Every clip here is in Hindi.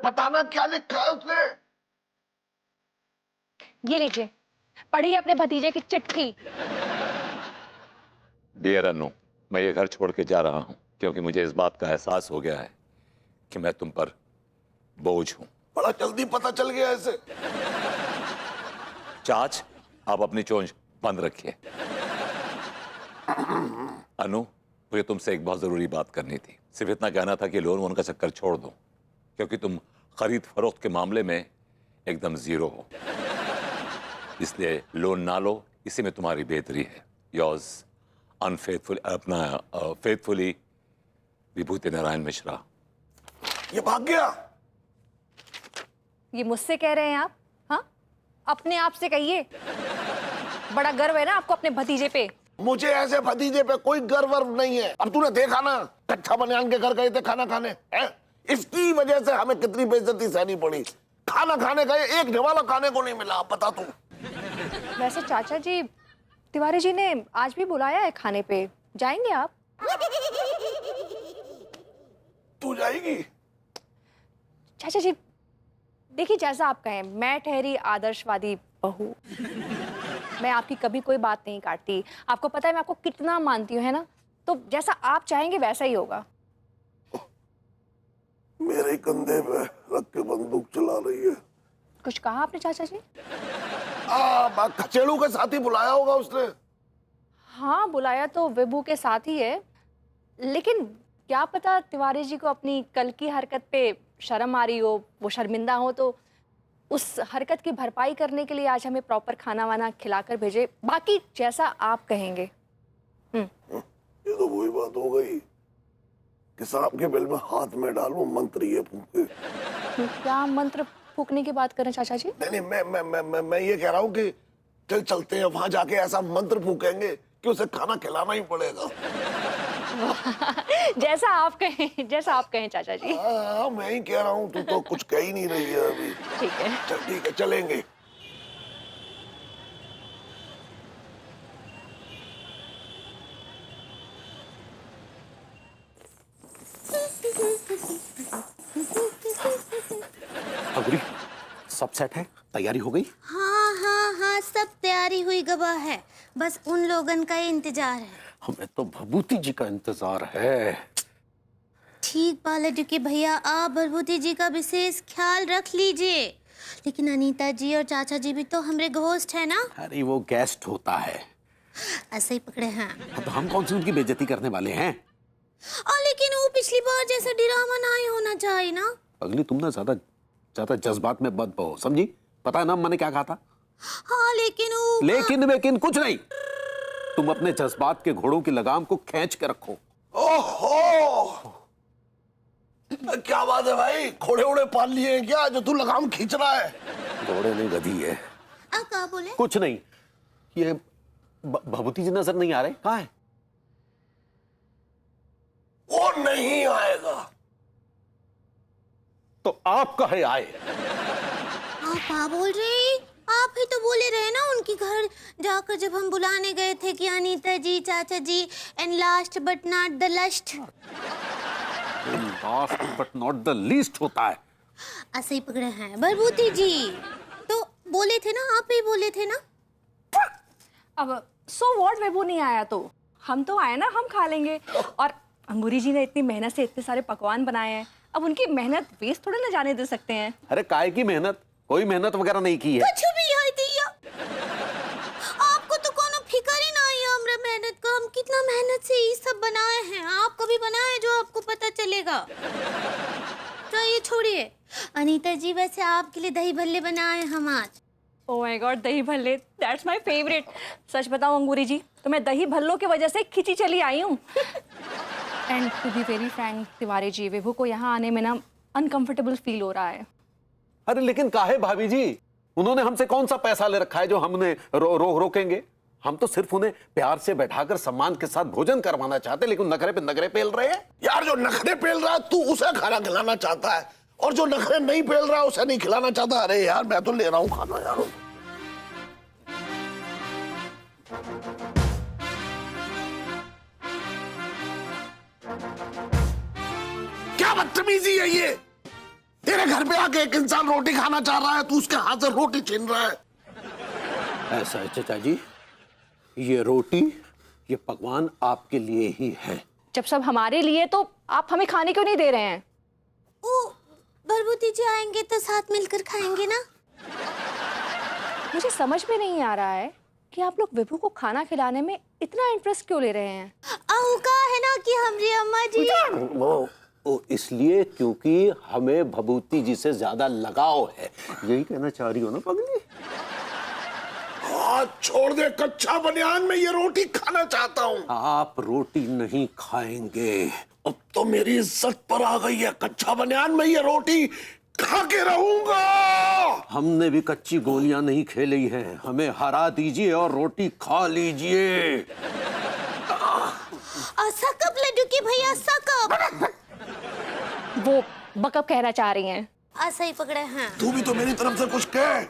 पता ना क्या लिखा है उसने। ये लीजिए, पढ़िए अपने भतीजे की चिट्ठी। डियर अनु, मैं ये घर छोड़ के जा रहा हूं क्योंकि मुझे इस बात का एहसास हो गया है कि मैं तुम पर बोझ हूं। बड़ा जल्दी पता चल गया ऐसे। चाच, आप अपनी चोंच बंद रखिए। अनु, मुझे तुमसे एक बहुत जरूरी बात करनी थी। सिर्फ इतना कहना था कि लोन वोन का चक्कर छोड़ दो, क्योंकि तुम खरीद फरोख्त के मामले में एकदम जीरो हो। इसलिए लोन ना लो, इसी में तुम्हारी बेहतरी है। योर्स अनफेथफुल, अपना फेथफुली, विभूति नारायण मिश्रा। ये भाग गया। ये मुझसे कह रहे हैं आप? हाँ, अपने आप से कहिए। बड़ा गर्व है ना आपको अपने भतीजे पे। मुझे ऐसे भतीजे पे कोई गर्व वर्व नहीं है। अब तूने देखा ना, कच्चा बनियान के घर गए थे खाना खाने, हैं? इसकी वजह से हमें कितनी बेइज्जती सहनी पड़ी। खाना खाने गए, एक निवाला खाने को नहीं मिला। बता तू। वैसे चाचा जी, तिवारी जी ने आज भी बुलाया है खाने पे, जाएंगे आप? तू जाएगी? चाचा जी देखिए, जैसा आप कहें, मैं ठहरी आदर्शवादी बहू। मैं आपकी कभी कोई बात नहीं काटती। आपको पता है मैं आपको कितना मानती हूँ, है ना? तो जैसा आप चाहेंगे वैसा ही होगा। मेरे कंधे पे रख के बंदूक चला रही है। कुछ कहा आपने चाचा जी? खचेड़ू के साथ ही बुलाया होगा उसने। हाँ, बुलाया तो विभू के साथ ही है, लेकिन क्या पता तिवारी जी को अपनी कल की हरकत पे शर्म आ रही हो, वो शर्मिंदा हो, तो उस हरकत की भरपाई करने के लिए आज हमें प्रॉपर खाना वाना खिलाकर भेजे। बाकी जैसा आप कहेंगे। ये तो वही बात हो गई कि सांप के बिल में हाथ में डालूं मंत्र ये फूके। क्या मंत्र फूकने की बात करें चाचा जी? नहीं, मैं ये कह रहा हूँ कि चलते हैं वहां, जाके ऐसा मंत्र फूकेंगे कि उसे खाना खिलाना ही पड़ेगा। जैसा आप कहें, जैसा आप कहें चाचा जी। हाँ, मैं ही कह रहा हूँ, तू तो कुछ कह ही नहीं रही है अभी। ठीक है, चल ठीक है, चलेंगे। अंगुरी, सब सेट है? तैयारी हो गई? हाँ हाँ हाँ, सब तैयारी हुई गवाह है। बस उन लोगन का इंतजार है। हमें तो भभूति जी का इंतजार है। ठीक बालाजी के भैया, आप भभूति जी का विशेष ख्याल रख लीजिए। लेकिन अनीता जी और चाचा जी भी तो हमारे घोस्ट है ना। अरे वो गेस्ट होता है। ऐसे ही पकड़े हैं। तो हम कौन सी उनकी बेइज्जती करने वाले हैं? लेकिन वो पिछली बार जैसा ड्रामा ना ही होना चाहिए ना। अगली तुम ना ज्यादा जज्बात में मत बहो, समझी? पता है ना मैंने क्या कहा था? हाँ लेकिन वो लेकिन कुछ नहीं। तुम अपने जज्बात के घोड़ों की लगाम को खींच के रखो। ओहो, क्या बात है भाई, घोड़े उड़े पाल लिए हैं क्या जो तू लगाम खींच रहा है? घोड़े नहीं, गधी है। क्या बोले? कुछ नहीं। ये भभूति जी नजर नहीं आ रहे, कहाँ है? वो नहीं आएगा तो आप कहे आए? आप क्या बोल रहे? आप ही तो बोले रहे ना उनके घर जाकर, जब हम बुलाने गए थे कि अनीता जी, चाचा जी, and last but not the least. Last but not the least होता है। ऐसे ही पकड़े हैं भभूति जी। तो बोले थे ना, आप ही बोले थे ना। अब सो व्हाट, विभू नहीं आया तो हम तो आए ना, हम खा लेंगे। और अंगूरी जी ने इतनी मेहनत से इतने सारे पकवान बनाए हैं, अब उनकी मेहनत वेस्ट थोड़ा ना जाने दे सकते हैं। अरे काय की मेहनत? कोई मेहनत वगैरह नहीं की है। कुछ भी है दिया। आपको तो कोनो फिक्र ही ना है हमरा मेहनत का। हम कितना मेहनत से ये सब बनाए हैं। आप कभी बनाए जो आपको पता चलेगा? तो ये छोड़िए अनीता जी, वैसे आपके लिए दही भल्ले बनाए हम आज। ओह माय गॉड, दही भल्ले, दैट्स माय फेवरेट। सच बताऊं अंगूरी जी, तो मैं दही भल्लों की वजह से खिंची चली आई हूँ। And to be very frank Tiwari ji, Vibhu को यहाँ आने में ना अनकंफर्टेबल फील हो रहा है। अरे लेकिन काहे भाभी जी? उन्होंने हमसे कौन सा पैसा ले रखा है जो हमने रोकेंगे? हम तो सिर्फ उन्हें प्यार से बैठाकर सम्मान के साथ भोजन करवाना चाहते, लेकिन नखरे पे नखरे पेल रहे हैं। यार, जो नखरे पेल रहा है तू उसे खाना खिलाना चाहता है, और जो नखरे नहीं पेल रहा है उसे नहीं खिलाना चाहता। अरे यार, मैं तो ले रहा हूँ खाना यार। क्या बदतमीजी है ये? तेरे घर पे आके एक इंसान रोटी खाना चाह रहा है, तू उसके हाथ से रोटी छीन रहा है। ऐसा है चाचा जी, ये रोटी, ये पकवान आपके लिए ही है। जब सब हमारे लिए तो आप हमें खाने क्यों नहीं दे रहे हैं? ओ, भरभूति जी आएंगे तो साथ मिलकर खाएंगे ना। मुझे समझ में नहीं आ रहा है कि आप लोग विभू को खाना खिलाने में इतना इंटरेस्ट क्यों ले रहे हैं? आहू का है ना कि हमारी अम्मा जी। वो इसलिए क्योंकि हमें भभूति जी से ज्यादा लगाव है, यही कहना चाह रही हो ना पगली? हाथ छोड़ दे, कच्चा बनियान में ये रोटी खाना चाहता हूँ। आप रोटी नहीं खाएंगे। अब तो मेरी इज्जत पर आ गई है, कच्चा बनियान में ये रोटी खा के रहूंगा। हमने भी कच्ची गोलियां नहीं खेली हैं, हमें हरा दीजिए और रोटी खा लीजिए। सकब लड्डू की भैया, सकब। वो बकअप कहना चाह रही हैं। ऐसा ही पकड़े हैं। तू भी तो मेरी तरफ से कुछ कह।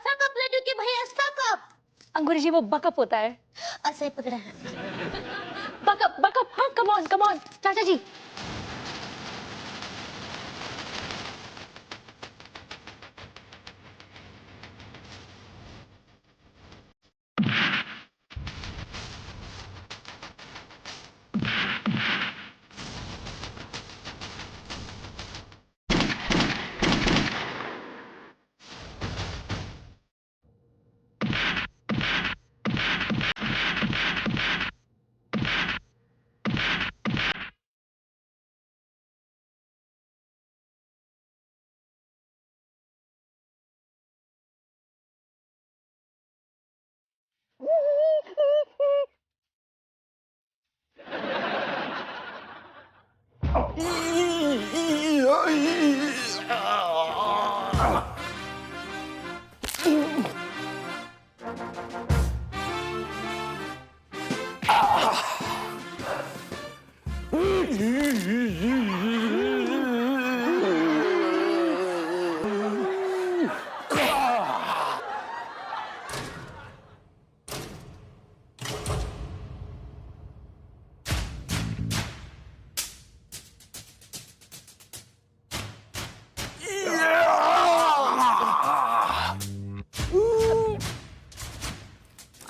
सकब लड्डू की भैया, सकब। अंकुरी जी, वो बकअप होता है। ऐसा ही पकड़े हैं। बकअप बकअप, हाँ, कम ऑन चाचा जी।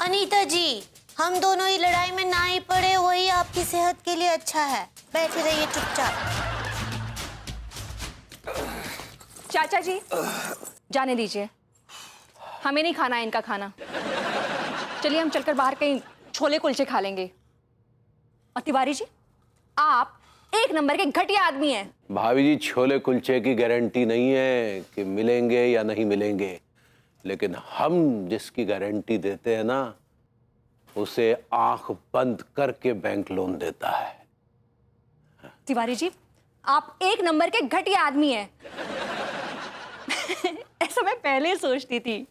अनीता जी, हम दोनों ही लड़ाई में ना ही पड़े, वही आपकी सेहत के लिए अच्छा है। बैठे रहिए चुपचाप। चाचा जी, जाने दीजिए, हमें नहीं खाना है इनका खाना। चलिए हम चलकर बाहर कहीं छोले कुलचे खा लेंगे। और तिवारी जी, आप एक नंबर के घटिया आदमी हैं। भाभी जी, छोले कुलचे की गारंटी नहीं है कि मिलेंगे या नहीं मिलेंगे, लेकिन हम जिसकी गारंटी देते हैं ना, उसे आंख बंद करके बैंक लोन देता है। तिवारी जी, आप एक नंबर के घटिया आदमी हैं। ऐसा मैं पहले सोचती थी,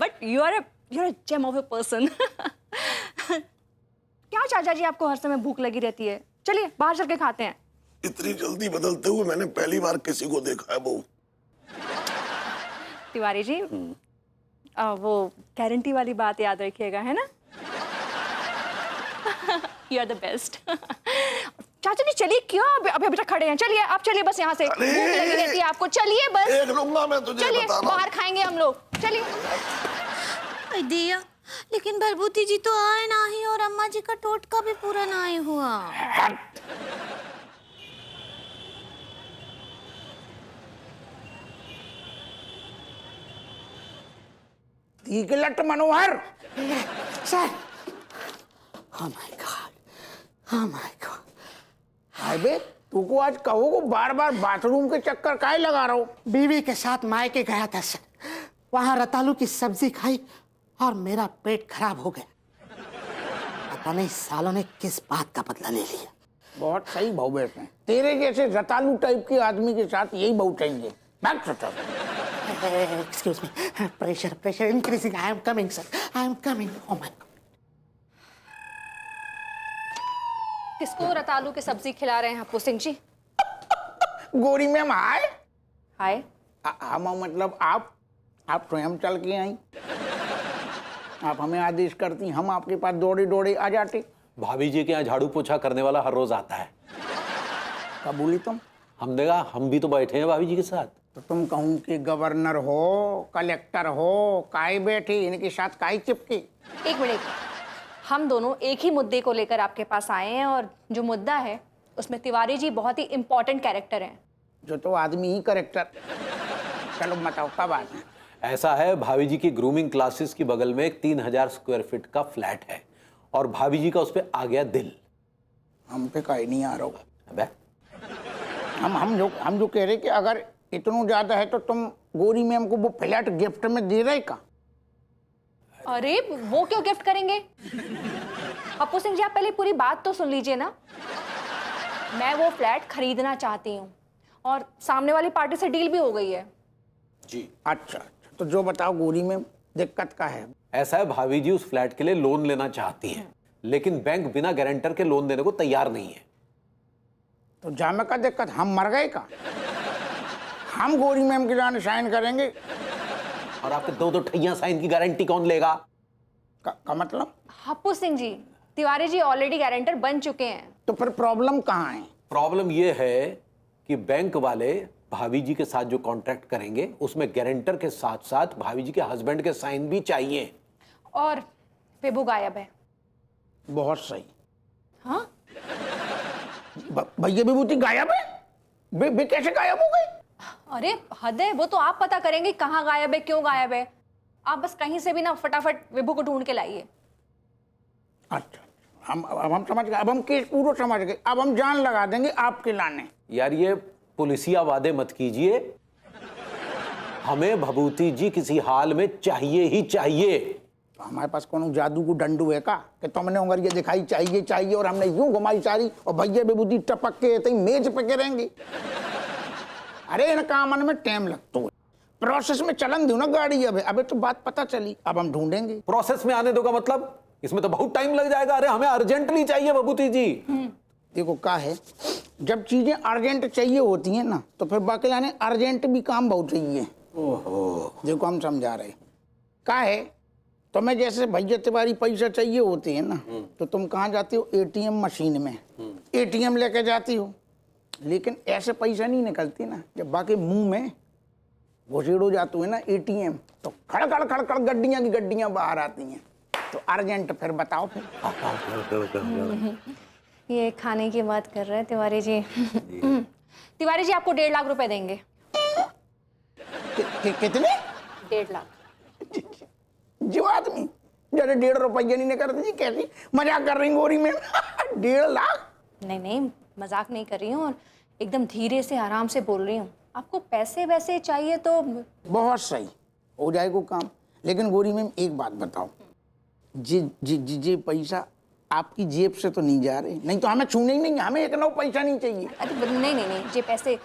but you are gem of a person. क्या चाचा जी, आपको हर समय भूख लगी रहती है? चलिए बाहर चल के खाते हैं। इतनी जल्दी बदलते हुए मैंने पहली बार किसी को देखा है बहू। तिवारी जी, वो गारंटी वाली बात याद रखिएगा, है ना? You are the best. चाचा जी चलिए, क्यों अभी तक खड़े हैं? चलिए आप, चलिए बस यहाँ से, भूख लगी रहती है आपको। चलिए बस, देख लूंगा मैं तुझे, चलिए बता रहा हूं। बाहर खाएंगे हम लोग, चलिए। दिया, लेकिन भरभूति जी तो आए ना ही, और अम्मा जी का टोटका भी पूरा ना ही हुआ। लट मनोहर, sir, oh my God, oh my God. अबे तू को आज कहो को बार बार बाथरूम के चक्कर काहे लगा रहा हो? बीवी के साथ मायके गया था सर, वहां रतालू की सब्जी खाई और मेरा पेट खराब हो गया। पता नहीं सालों ने किस बात का बदला ले लिया। बहुत सही बहू बेटे हैं। तेरे जैसे रतालू टाइप के आदमी के साथ यही बहू चाहिए। बैठ shutter. Excuse me, pressure increasing. I am coming, sir. I am coming. Oh my God. किसको रतालू की सब्जी खिला रहे हैं हप्पू सिंह जी? गोरी मैम हाय। हाय। हम मतलब आप स्वयं चल के आई, आप हमें आदेश करती, हम आपके पास दौड़े दौड़े आ जाते। भाभी जी के यहाँ झाड़ू पोछा करने वाला हर रोज आता है। कब बोली तुम? हम देखा, हम भी तो बैठे हैं भाभी जी के साथ। तो तुम कहूँ कि गवर्नर हो, कलेक्टर हो, काहे बैठे इनके साथ, काहे चिपके? एक मिनट, हम दोनों एक ही मुद्दे को लेकर आपके पास आए हैं और जो मुद्दा है उसमें तिवारी जी बहुत ही इंपॉर्टेंट कैरेक्टर हैं। जो तो आदमी ही करेक्टर। चलो बताओ क्या बात है? ऐसा है, भाभी जी की ग्रूमिंग क्लासेस की बगल में एक 3000 स्क्वायर फीट का फ्लैट है और भाभी जी का उस पर आ गया दिल। हम पे काहे नहीं आ रहा हो? अबे हम जो कह रहे कि अगर इतना ज्यादा है तो तुम गोरी मैम को वो फ्लैट गिफ्ट में दे रहे का? अरे वो क्यों गिफ्ट करेंगे? हप्पू सिंह जी, आप पहले पूरी बात तो सुन लीजिए ना। मैं वो फ्लैट खरीदना चाहती हूँ और सामने वाली पार्टी से डील भी हो गई है जी। अच्छा, तो जो बताओ गोरी मैम, दिक्कत का है? ऐसा है, भाभी जी उस फ्लैट के लिए लोन लेना चाहती हैं, लेकिन बैंक बिना गारंटर के लोन देने को तैयार नहीं है। तो जामे का दिक्कत, हम मर गए का? हम गोरी मैम के जाने साइन करेंगे। और आपके दो ठैया साइन की गारंटी कौन लेगा? का मतलब? हप्पू सिंह जी, तिवारी जी ऑलरेडी गारंटर बन चुके हैं। तो फिर प्रॉब्लम कहाँ है? प्रॉब्लम ये है कि बैंक वाले भाभी जी के साथ जो कॉन्ट्रैक्ट करेंगे उसमें गारंटर के साथ साथ भाभी जी के हस्बैंड के साइन भी चाहिए। और विभू गायब है। बहुत सही। हाँ, भैया विभूति गायब है? वे कैसे गायब हो गए? अरे हद है, वो तो आप पता करेंगे कहाँ गायब है, क्यों गायब है। आप बस कहीं से भी ना फटाफट विभू को ढूंढ के लाइए। अच्छा, हम समझ गए, अब हम केस पूरा समझ गए, अब हम जान लगा देंगे आपके लाने। यार ये पुलिसिया वादे मत कीजिए, हमें भभूति जी किसी हाल में चाहिए ही चाहिए। तो हमारे पास कौन जादू को डंडू है का कि तुमने उंगलियां दिखाई चाहिए और हमने यूं घुमाई सारी और भैया विभूति टपक के ऐसे ही मेज पे गिरेंगे? अरे इन कामन में टाइम लगता है, प्रोसेस में चलन दो ना गाड़ी। अबे तो बात पता चली, अब हम ढूंढेंगे। प्रोसेस में आने दो का मतलब? इसमें तो बहुत टाइम लग जाएगा। अरे हमें अर्जेंटली चाहिए भभूति जी। देखो क्या है, जब चीजें अर्जेंट चाहिए होती हैं ना तो फिर बाकी लाने अर्जेंट भी काम बहुत चाहिए। ओहो, देखो हम समझा रहे क्या है। तो मैं जैसे भैया तिवारी पैसा चाहिए होते हैं ना तो तुम कहाँ जाते हो? एटीएम मशीन में एटीएम लेके जाती हो, लेकिन ऐसे पैसा नहीं निकलती ना। जब बाकी मुंह में घुसेड़ो जाते हो ना एटीएम, तो खड़ खड़ गड्डियां की गड्डियां बाहर आती हैं। तो अर्जेंट फिर बताओ फिर। ये खाने की बात कर रहे हैं तिवारी जी। तिवारी जी आपको 1.5 लाख रुपए देंगे। कितने? 1.5 लाख। जो आदमी जरा 1.5 रुपया नहीं करती जी, कैसी मजाक कर रही गोरी में? 1.5 लाख? नहीं, मजाक नहीं कर रही हूँ और एकदम धीरे से आराम से बोल रही हूँ। आपको पैसे वैसे चाहिए तो बहुत सही हो जाएगा काम। लेकिन गोरी मैम एक बात बताओ, जी पैसा आपकी जेब से तो नहीं जा रहे? नहीं तो हमें छूने ही नहीं, हमें एक नौ पैसा नहीं चाहिए। अरे नहीं, ये पैसे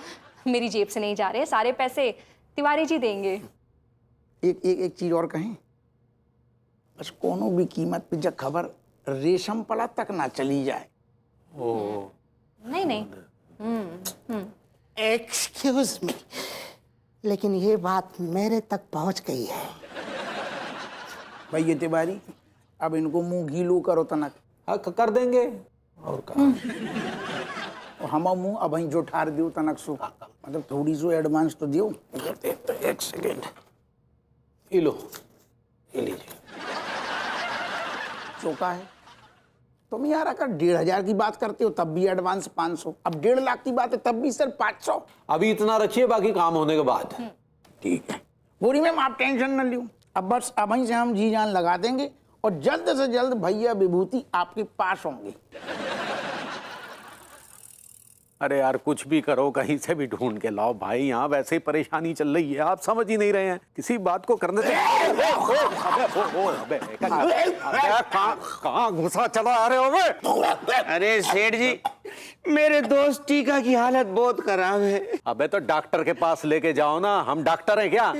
मेरी जेब से नहीं जा रहे, सारे पैसे तिवारी जी देंगे। एक चीज और कहें, बस कोनो भी कीमत पे जब खबर रेशम पला तक ना चली जाए। नहीं। एक्सक्यूज मी, लेकिन ये बात मेरे तक पहुंच गई है। भैया तिवारी, अब इनको मुंह गीलो करो तनक। हाँ कर देंगे और का। और हम मुंह अब जो ठार दियो तनक सो, मतलब थोड़ी सो एडवांस तो दियो। तो एक सेकेंड ये लो, ये लीजिए। चौका है तुम यार, अगर 1,500 की बात करते हो तब भी एडवांस 500, अब 1.5 लाख की बात है तब भी सिर्फ 500। अभी इतना रखिए, बाकी काम होने के बाद। ठीक है गोरी मैम, आप टेंशन न लियो, अब बस अब से हम जी जान लगा देंगे और जल्द से जल्द भैया विभूति आपके पास होंगे। अरे यार कुछ भी करो, कहीं से भी ढूंढ के लाओ भाई, यहाँ वैसे ही परेशानी चल रही है, आप समझ ही नहीं रहे हैं। किसी बात को करने से कहाँ घुसा चला आ रहे हो? अरे सेठ जी, मेरे दोस्त टीका की हालत बहुत खराब है। अबे तो डॉक्टर के पास लेके जाओ ना, हम डॉक्टर हैं क्या?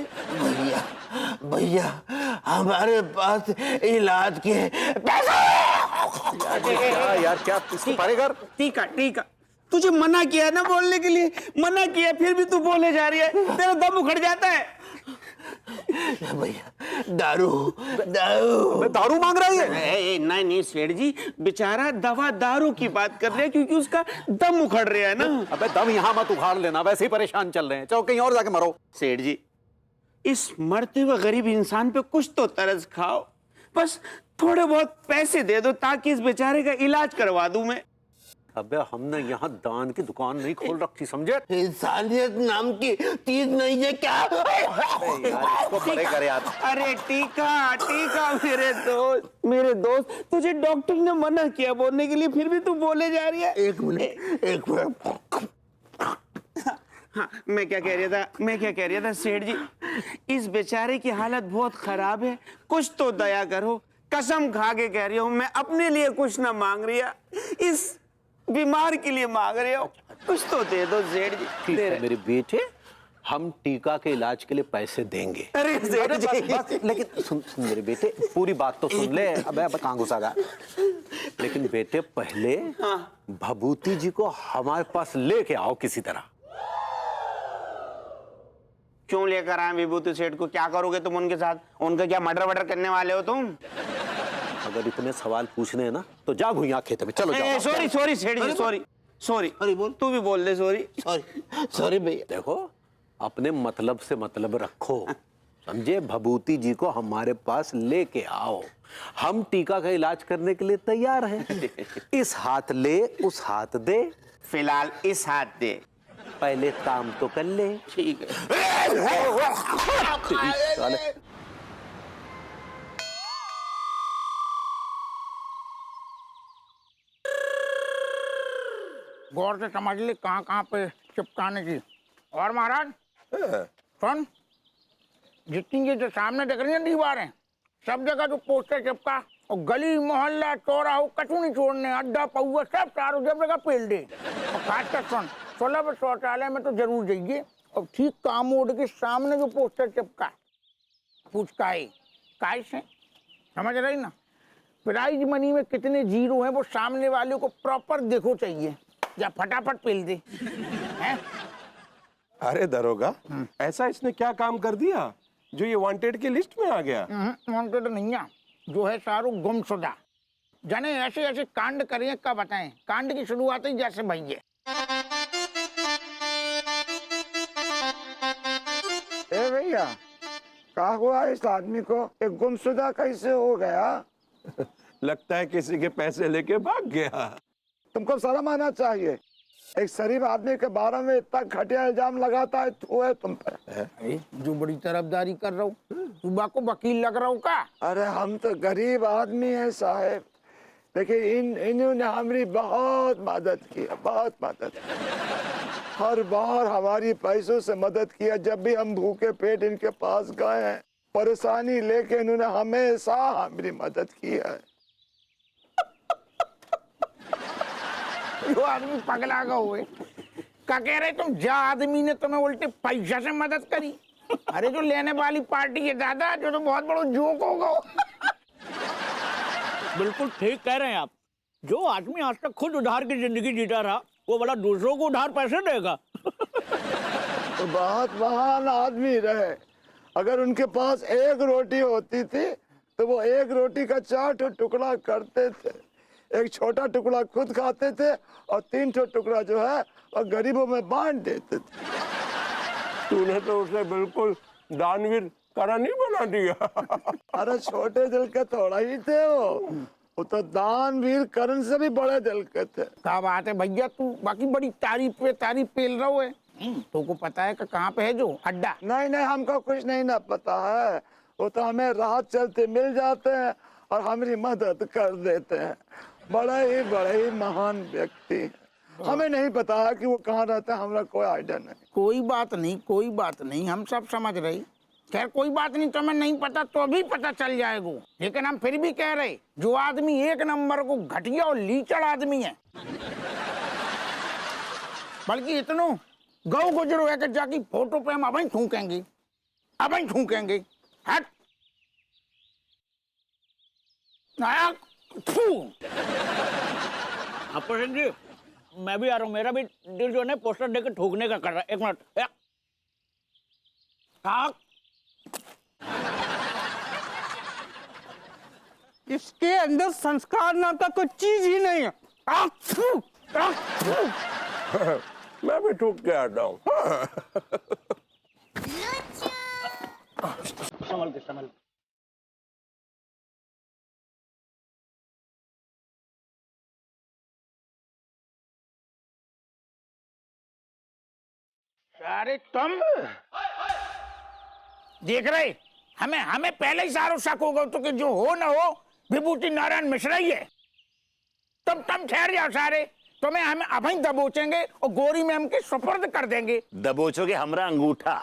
भैया हमारे पास इलाज के पैसे यार क्या इसको परे कर। टीका टीका तुझे मना किया ना बोलने के लिए, मना किया फिर भी तू बोले जा रही है, तेरा दम उखड़ जाता है। भैया दारू दारू दारू मांग रही है। नहीं नहीं सेठ जी, बेचारा दवा दारू की बात कर रहे हैं क्योंकि उसका दम उखड़ रहा है ना। अबे दम यहाँ मत उखाड़ लेना, वैसे ही परेशान चल रहे हैं, चलो कहीं और जाके मरो। सेठ जी, इस मरते हुए गरीब इंसान पे कुछ तो तरस खाओ, बस थोड़े बहुत पैसे दे दो ताकि इस बेचारे का इलाज करवा दूं मैं। अबे हमने यहाँ दान की दुकान नहीं खोल रखी, समझे? इंसानियत नाम की चीज नहीं है क्या? यार इसको परे कर यार। अरे टीका टीका मेरे दोस्त तुझे डॉक्टर ने मना किया बोलने के लिए, फिर भी तू बोले जा रही है। एक मिनट हाँ, मैं क्या कह रहा था सेठ जी, इस बेचारे की हालत बहुत खराब है, कुछ तो दया करो। कसम खा के कह रही हूँ, मैं अपने लिए कुछ ना मांग रही है, इस बीमार के लिए मांग रही हूँ, कुछ तो दे दो सेठ जी। ठीक है मेरे बेटे, हम टीका के इलाज के लिए पैसे देंगे। अरे सेठ जी, लेकिन सुन मेरे बेटे, पूरी बात तो सुन ले। अबे कहाँ घुसा गया? लेकिन बेटे पहले भभूति जी को हमारे पास लेके आओ किसी तरह। क्यों लेकर आए विभूति सेठ को? क्या करोगे तुम उनके साथ? उनका क्या मर्डर करने वाले हो तुम? अगर इतने सवाल पूछने हैं ना तो जा भूया खेत में, चलो जाओ। सॉरी सेठ जी, सॉरी। अरे बोल, तू भी बोल दे सॉरी। सॉरी भैया। देखो अपने मतलब से मतलब रखो, समझे? भभूति जी को हमारे पास लेके आओ, हम टीका का इलाज करने के लिए तैयार हैं। इस हाथ ले उस हाथ दे, फिलहाल इस हाथ दे, पहले काम तो कर ले। ठीक है। गौर से समझ ले कहाँ कहाँ पे चिपकाने की। और महाराज सुन, जितनी ये जो सामने देख रही है दीवारें, सब जगह जो पोस्टर चिपका, और गली मोहल्ला चौराहा कछु नहीं छोड़ने, अड्डा पहुआ सब चारों जगह पेल दे। और खासकर सुन, सुलभ शौचालय में तो जरूर जाइए, और ठीक कामोड के सामने जो पोस्टर चिपका, पूछ काय से समझ रही ना? प्राइज मनी में कितने जीरो हैं वो सामने वाले को प्रॉपर देखो चाहिए, या फटाफट पेल दे। हैं? अरे दरोगा, ऐसा इसने क्या काम कर दिया जो ये वांटेड की लिस्ट में आ गया? वांटेड नहीं है, जो है शाहरुख गुमशुदा। जाने ऐसे ऐसे कांड करिए, क्या बताएं, कांड की शुरुआत ही जैसे भैया। ए भैया, क्या हुआ इस आदमी को? एक गुमशुदा कैसे हो गया? लगता है किसी के पैसे लेके भाग गया। तुमको शर्म आना चाहिए, एक शरीफ आदमी के बारे में इतना घटिया इल्जाम लगाता है तो है तुम पर। जो बड़ी तरफदारी कर रहा हूँ, सुबह को वकील लग रहा हूँ का? अरे हम तो गरीब आदमी है साहब, लेकिन इन्होंने हमारी बहुत मदद की, बहुत मदद। हर बार हमारी पैसों से मदद किया, जब भी हम भूखे पेट इनके पास गए हैं, परेशानी लेके इन्होंने हमेशा हमारी मदद की है। जो आदमी पगला गया हुए, क्या कह रहे तुम? जा आदमी ने तुम्हें उल्टे पैसा से मदद करी? अरे जो लेने वाली पार्टी है दादा, जो तो बहुत बड़ा जोक होगा। बिल्कुल ठीक कह रहे हैं आप। जो आदमी आज तक खुद उधार की जिंदगी जीता रहा, वो वाला दूसरों को उधार पैसे देगा। तो बहुत महान आदमी रहे। अगर उनके पास एक रोटी होती थी तो वो एक रोटी का 4 टुकड़ा करते थे, एक छोटा टुकड़ा खुद खाते थे और 3 टुकड़ा जो है और गरीबों में बांट देते थे। तूने तो उसे बिल्कुल दानवीर करनी बना दिया। अरे छोटे दिल के थोड़ा ही थे वो तो दानवीर करण से भी बड़े दिल के थे। क्या बात है भैया, तू बाकी बड़ी तारीफ पे तारीफ पेल रहा है। तो को पता है कि कहाँ पे है जो अड्डा? नहीं नहीं, हमको कुछ नहीं ना पता है, वो तो हमें रात चलते मिल जाते हैं और हमारी मदद कर देते हैं। बड़े ही महान व्यक्ति, हमें नहीं पता है कि वो कहाँ रहता है, हमारा कोई आइडिया नहीं। कोई बात नहीं, हम सब समझ रहे। खैर कोई बात नहीं, तुम्हें नहीं पता तो भी पता चल जाएगा। लेकिन हम फिर भी कह रहे, जो आदमी एक नंबर को घटिया और लीचड़ आदमी है, बल्कि इतनो गौ गुजरो है कि जाकी फोटो पे हम अब थूकेंगे। हट नायक, प्रसन्न जी, मैं भी आ रहा हूँ। मेरा भी दिल जो है ना पोस्टर देकर ठोकने का कर रहा है। एक मिनट। इसके अंदर संस्कार नाम का कोई चीज ही नहीं है। मैं भी ठोक के आता हूँ। संभल के संभल। अरे तुम देख रहे, हमें पहले ही सारो शक होगा तो कि जो हो ना हो विभूति नारायण मिश्रा ही है। तुम ठहर जाओ सारे, तुम्हें हमें अभी दबोचेंगे और गोरी मैम के सुपुर्द कर देंगे। दबोचोगे हमरा अंगूठा।